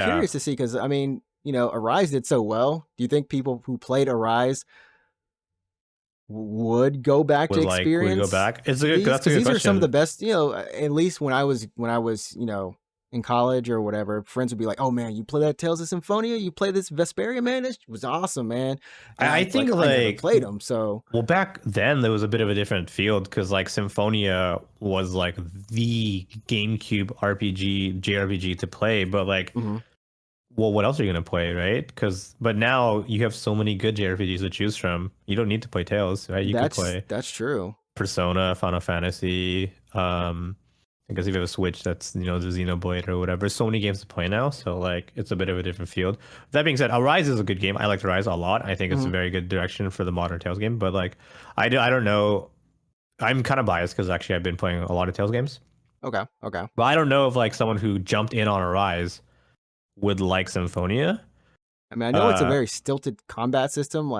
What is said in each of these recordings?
Yeah. curious to see because I mean, Arise did so well. Do you think people who played Arise would go back to Would go experience back? these? That's a Because good these are some of the question. best. At least when I was in college or whatever, friends would be like, "Oh man, you play that Tales of Symphonia? You play this Vesperia, man? It was awesome, man." And I I think like I never like played them, so well back then there was a bit of a different field because like Symphonia was like the GameCube RPG JRPG to play, but like mhm. well what else are you gonna play, right? Because but now you have so many good JRPGs to choose from. You don't need to play Tales, right? You could That's play that's true. Persona, Final Fantasy. I guess if you have a Switch, that's the Xenoblade or whatever. So many games to play now, so like it's a bit of a different field. That being said, Arise is a good game. I like Arise a lot. I think it's a Mhm. very good direction for the modern Tales game. But like, I don't know. I'm kind of biased because actually I've been playing a lot of Tales games, Okay, okay. but I don't know if like someone who jumped in on Arise would like Symphonia. I mean, I know it's a Uh, very stilted combat system.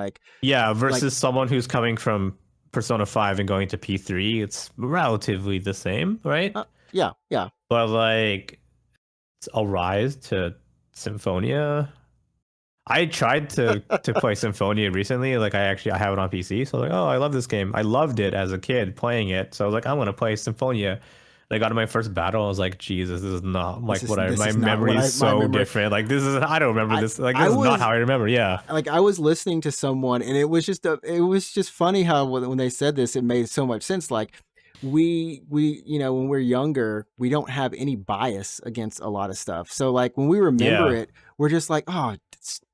yeah, Like versus someone who's coming from Persona 5 and going to P3, it's relatively the same, right? yeah, yeah. But like a rise to Symphonia. I tried to play Symphonia recently. Like I have it on PC. So like, oh, I love this game. I loved it as a kid playing it. So I was like, I want to play Symphonia. And I got to my first battle. I was like, Jesus, this is not This like is what I. this My is not what memory is my so memory. different. Like this is. I don't remember I this. Like I this is not was how I remember. Yeah. I was listening to someone, and it was just funny how when they said this, it made so much sense. Like we when we're younger, we don't have any bias against a lot of stuff. So like when we remember Yeah. it, we're just like, oh,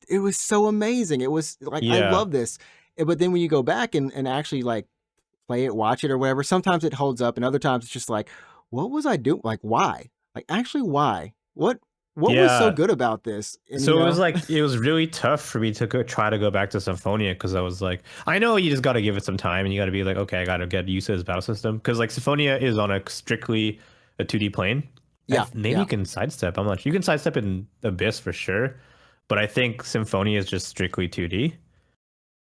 it was so amazing. It was like I Yeah. love this. But then when you go back and actually like play it, watch it or whatever, sometimes it holds up, and other times it's just like, what was I doing? Like why? Like actually why? What was so Yeah. good about this? And So it was like it was really tough for me to try to go back to Symphonia because I was like, I know you just got to give it some time and you got to be like, okay, I got to get used to this battle system because like Symphonia is on a strictly a 2D plane. yeah, Maybe you yeah. can sidestep. I'm not sure. You can sidestep in Abyss for sure, but I think Symphonia is just strictly 2D.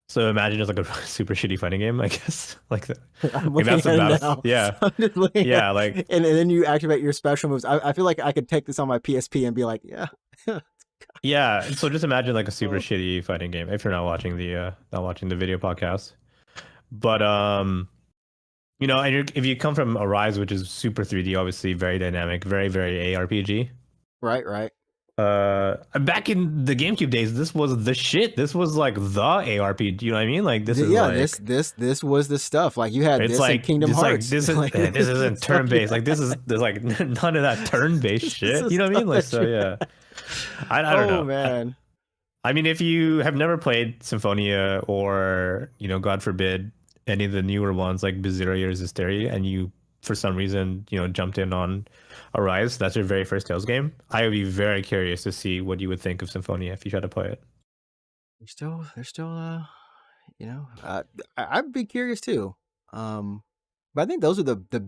So imagine it's like a super shitty fighting game, I guess. Like I'm maybe looking that's at the it battle. now. Yeah, I'm just looking at yeah, like and then you activate your special moves. I feel like I could take this on my PSP and be like, yeah. yeah. So just imagine like a super Oh, shitty fighting game if you're not watching the video podcast. But and if you come from Arise, which is super 3D, obviously very dynamic, very very ARPG. right, right. Back in the GameCube days, this was the shit. This was like the ARPG. You know what I mean? Like this is Yeah, this like this this was the stuff. Like you had it's this in like Kingdom this like Hearts. this is Like this this isn't is stuff turn you based. Like had. there's like none of that turn based This shit. is You know what I mean? stuff Like that so you yeah. had. I don't Oh know. man. I mean, if you have never played Symphonia or, God forbid, any of the newer ones like Berseria or Zestiria, and you, for some reason, jumped in on Arise, that's your very first Tales game, I would be very curious to see what you would think of Symphonia if you try to play it. They're still I'd be curious too. But I think those are the big